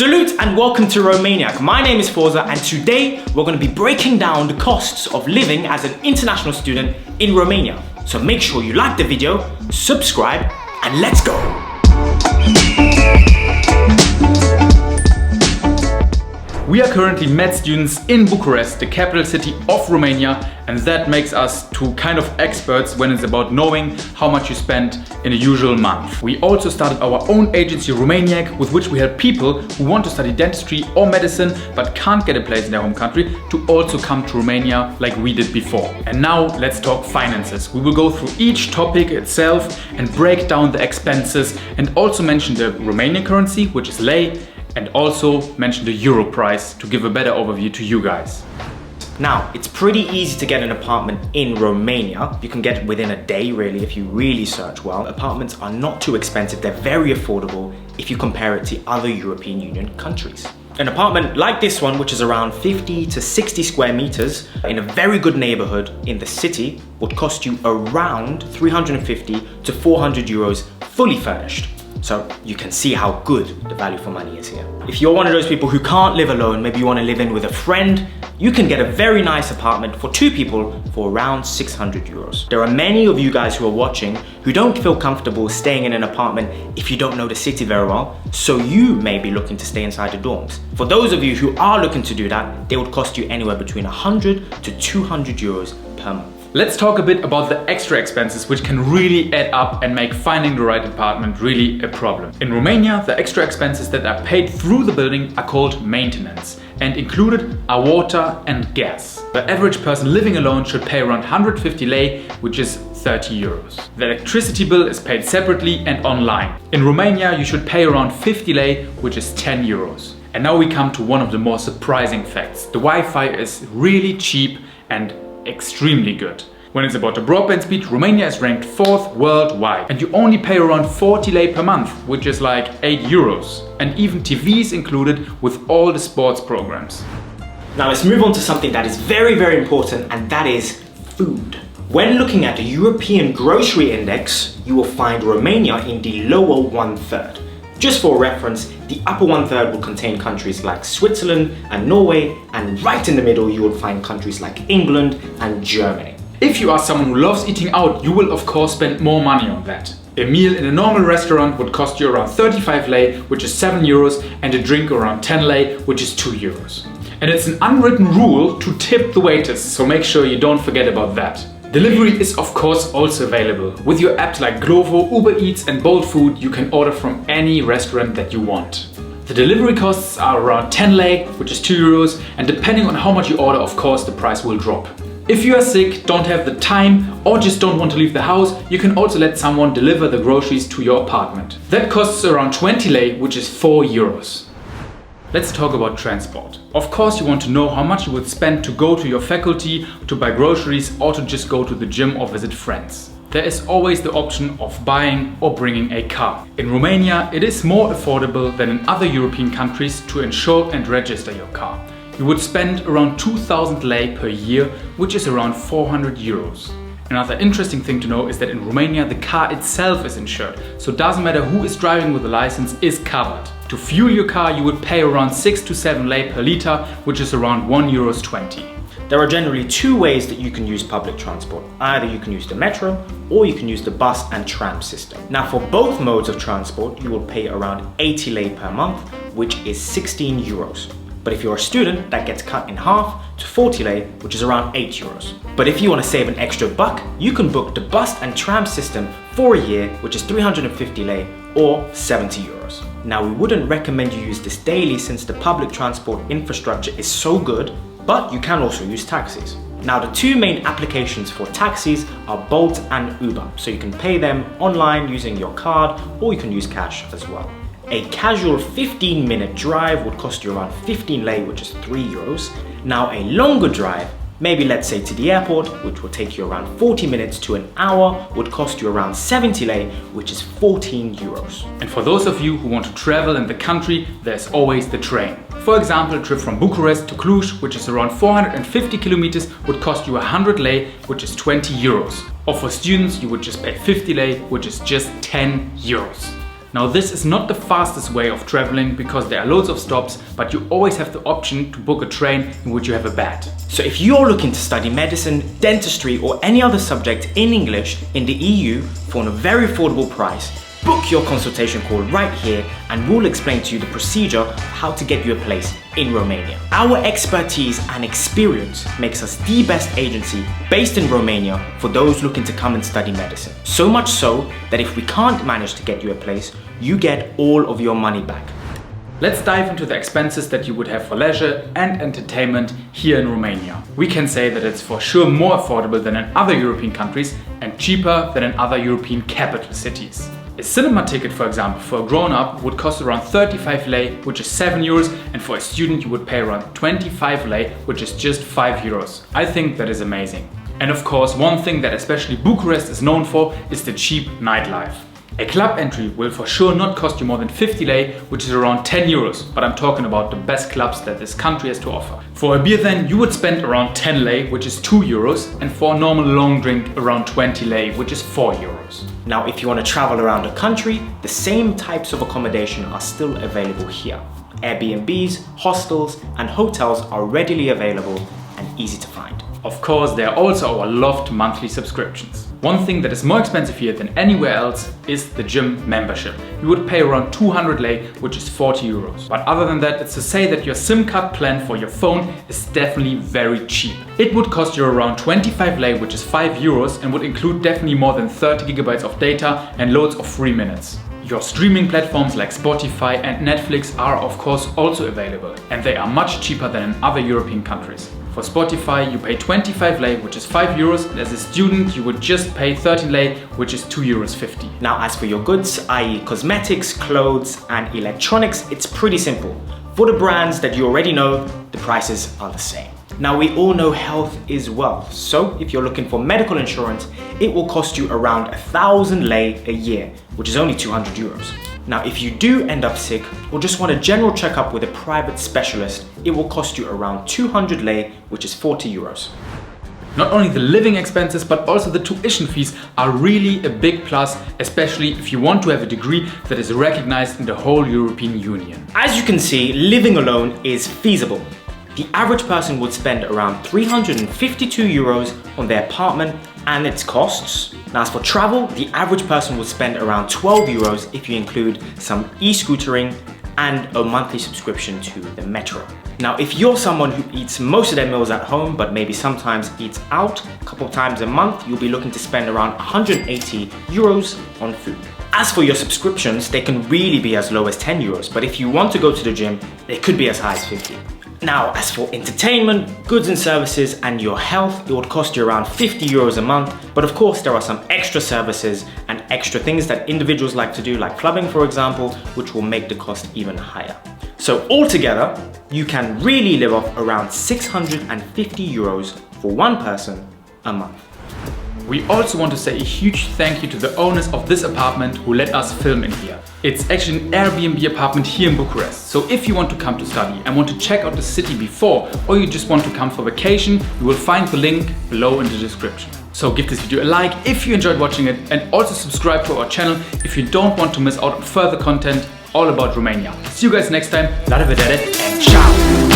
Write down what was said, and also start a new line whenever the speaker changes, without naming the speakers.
Salute and welcome to Romania. My name is Forza and today we're going to be breaking down the costs of living as an international student in Romania. So make sure you like the video, subscribe, and let's go!
We are currently med students in Bucharest, the capital city of Romania, and that makes us two kind of experts when it's about knowing how much you spend in a usual month. We also started our own agency, Romaniac, with which we help people who want to study dentistry or medicine but can't get a place in their home country to also come to Romania like we did before. And now let's talk finances. We will go through each topic itself and break down the expenses and also mention the Romanian currency, which is lei, and also mention the euro price to give a better overview to you guys.
Now, it's pretty easy to get an apartment in Romania. You can get it within a day, really, if you really search well. Apartments are not too expensive. They're very affordable if you compare it to other European Union countries. An apartment like this one, which is around 50 to 60 square meters in a very good neighborhood in the city, would cost you around 350 to 400 euros fully furnished. So you can see how good the value for money is here. If you're one of those people who can't live alone, maybe you want to live in with a friend, you can get a very nice apartment for two people for around 600 euros. There are many of you guys who are watching who don't feel comfortable staying in an apartment if you don't know the city very well, so you may be looking to stay inside the dorms. For those of you who are looking to do that, they would cost you anywhere between 100 to 200 euros per month.
Let's talk a bit about the extra expenses which can really add up and make finding the right apartment really a problem. In Romania, the extra expenses that are paid through the building are called maintenance, and included are water and gas. The average person living alone should pay around 150 lei, which is 30 euros. The electricity bill is paid separately and online. In Romania, you should pay around 50 lei, which is 10 euros. And now we come to one of the more surprising facts. The Wi-Fi is really cheap and extremely good. When it's about the broadband speed, Romania is ranked 4th worldwide, and you only pay around 40 lei per month, which is like 8 euros. And even TV is included with all the sports programs.
Now let's move on to something that is very, very important, and that is food. When looking at the European Grocery Index, you will find Romania in the lower 1/3. Just for reference, the upper 1/3 will contain countries like Switzerland and Norway, and right in the middle you will find countries like England and Germany.
If you are someone who loves eating out, you will of course spend more money on that. A meal in a normal restaurant would cost you around 35 lei, which is 7 euros, and a drink around 10 lei, which is 2 euros. And it's an unwritten rule to tip the waiters, so make sure you don't forget about that. Delivery is of course also available. With your apps like Glovo, Uber Eats and Bolt Food, you can order from any restaurant that you want. The delivery costs are around 10 lei, which is 2 euros, and depending on how much you order, of course, the price will drop. If you are sick, don't have the time, or just don't want to leave the house, you can also let someone deliver the groceries to your apartment. That costs around 20 lei, which is 4 euros. Let's talk about transport. Of course, you want to know how much you would spend to go to your faculty, to buy groceries, or to just go to the gym or visit friends. There is always the option of buying or bringing a car. In Romania, it is more affordable than in other European countries to insure and register your car. You would spend around 2,000 lei per year, which is around 400 euros. Another interesting thing to know is that in Romania the car itself is insured, so it doesn't matter who is driving with the license is covered. To fuel your car you would pay around 6 to 7 lei per liter, which is around 1,20 euros.
There are generally two ways that you can use public transport. Either you can use the metro or you can use the bus and tram system. Now for both modes of transport you will pay around 80 lei per month, which is 16 euros. But if you're a student, that gets cut in half to 40 lei, which is around 8 euros. But if you want to save an extra buck, you can book the bus and tram system for a year, which is 350 lei or 70 euros. Now we wouldn't recommend you use this daily since the public transport infrastructure is so good, but you can also use taxis. Now the two main applications for taxis are Bolt and Uber, so you can pay them online using your card or you can use cash as well. A casual 15-minute drive would cost you around 15 lei, which is 3 euros. Now a longer drive, maybe let's say to the airport, which will take you around 40 minutes to an hour, would cost you around 70 lei, which is 14 euros.
And for those of you who want to travel in the country, there's always the train. For example, a trip from Bucharest to Cluj, which is around 450 kilometers, would cost you 100 lei, which is 20 euros. Or for students, you would just pay 50 lei, which is just 10 euros. Now this is not the fastest way of traveling because there are loads of stops, but you always have the option to book a train in which you have a bed.
So if you're looking to study medicine, dentistry or any other subject in English in the EU for a very affordable price, book your consultation call right here and we'll explain to you the procedure of how to get you a place in Romania. Our expertise and experience makes us the best agency based in Romania for those looking to come and study medicine. So much so that if we can't manage to get you a place, you get all of your money back.
Let's dive into the expenses that you would have for leisure and entertainment here in Romania. We can say that it's for sure more affordable than in other European countries and cheaper than in other European capital cities. A cinema ticket, for example, for a grown-up would cost around 35 lei, which is 7 euros, and for a student you would pay around 25 lei, which is just 5 euros. I think that is amazing. And of course, one thing that especially Bucharest is known for is the cheap nightlife. A club entry will for sure not cost you more than 50 lei, which is around 10 euros, but I'm talking about the best clubs that this country has to offer. For a beer then, you would spend around 10 lei, which is 2 euros, and for a normal long drink around 20 lei, which is 4 euros.
Now, if you want to travel around the country, the same types of accommodation are still available here. Airbnbs, hostels, and hotels are readily available and easy to find.
Of course, there are also our Loft monthly subscriptions. One thing that is more expensive here than anywhere else is the gym membership. You would pay around 200 lei, which is 40 euros. But other than that, it's to say that your SIM card plan for your phone is definitely very cheap. It would cost you around 25 lei, which is 5 euros, and would include definitely more than 30 gigabytes of data and loads of free minutes. Your streaming platforms like Spotify and Netflix are of course also available, and they are much cheaper than in other European countries. For Spotify you pay 25 lei, which is 5 euros, and as a student you would just pay 13 lei, which is 2 euros 50.
Now as for your goods, i.e. cosmetics, clothes and electronics, it's pretty simple. For the brands that you already know, the prices are the same. Now we all know health is wealth, so if you're looking for medical insurance, it will cost you around 1,000 lei a year, which is only 200 euros. Now if you do end up sick or just want a general checkup with a private specialist, it will cost you around 200 lei, which is 40 euros.
Not only the living expenses, but also the tuition fees are really a big plus, especially if you want to have a degree that is recognized in the whole European Union.
As you can see, living alone is feasible. The average person would spend around 352 euros on their apartment and its costs. Now as for travel, the average person would spend around 12 euros if you include some e-scootering and a monthly subscription to the metro. Now if you're someone who eats most of their meals at home but maybe sometimes eats out a couple of times a month, you'll be looking to spend around 180 euros on food. As for your subscriptions, they can really be as low as 10 euros, but if you want to go to the gym, they could be as high as 50. Now, as for entertainment, goods and services, and your health, it would cost you around 50 euros a month. But of course, there are some extra services and extra things that individuals like to do, like clubbing, for example, which will make the cost even higher. So altogether, you can really live off around 650 euros for one person a month.
We also want to say a huge thank you to the owners of this apartment who let us film in here. It's actually an Airbnb apartment here in Bucharest. So if you want to come to study and want to check out the city before, or you just want to come for vacation, you will find the link below in the description. So give this video a like if you enjoyed watching it, and also subscribe to our channel if you don't want to miss out on further content all about Romania. See you guys next time. La revedere and ciao!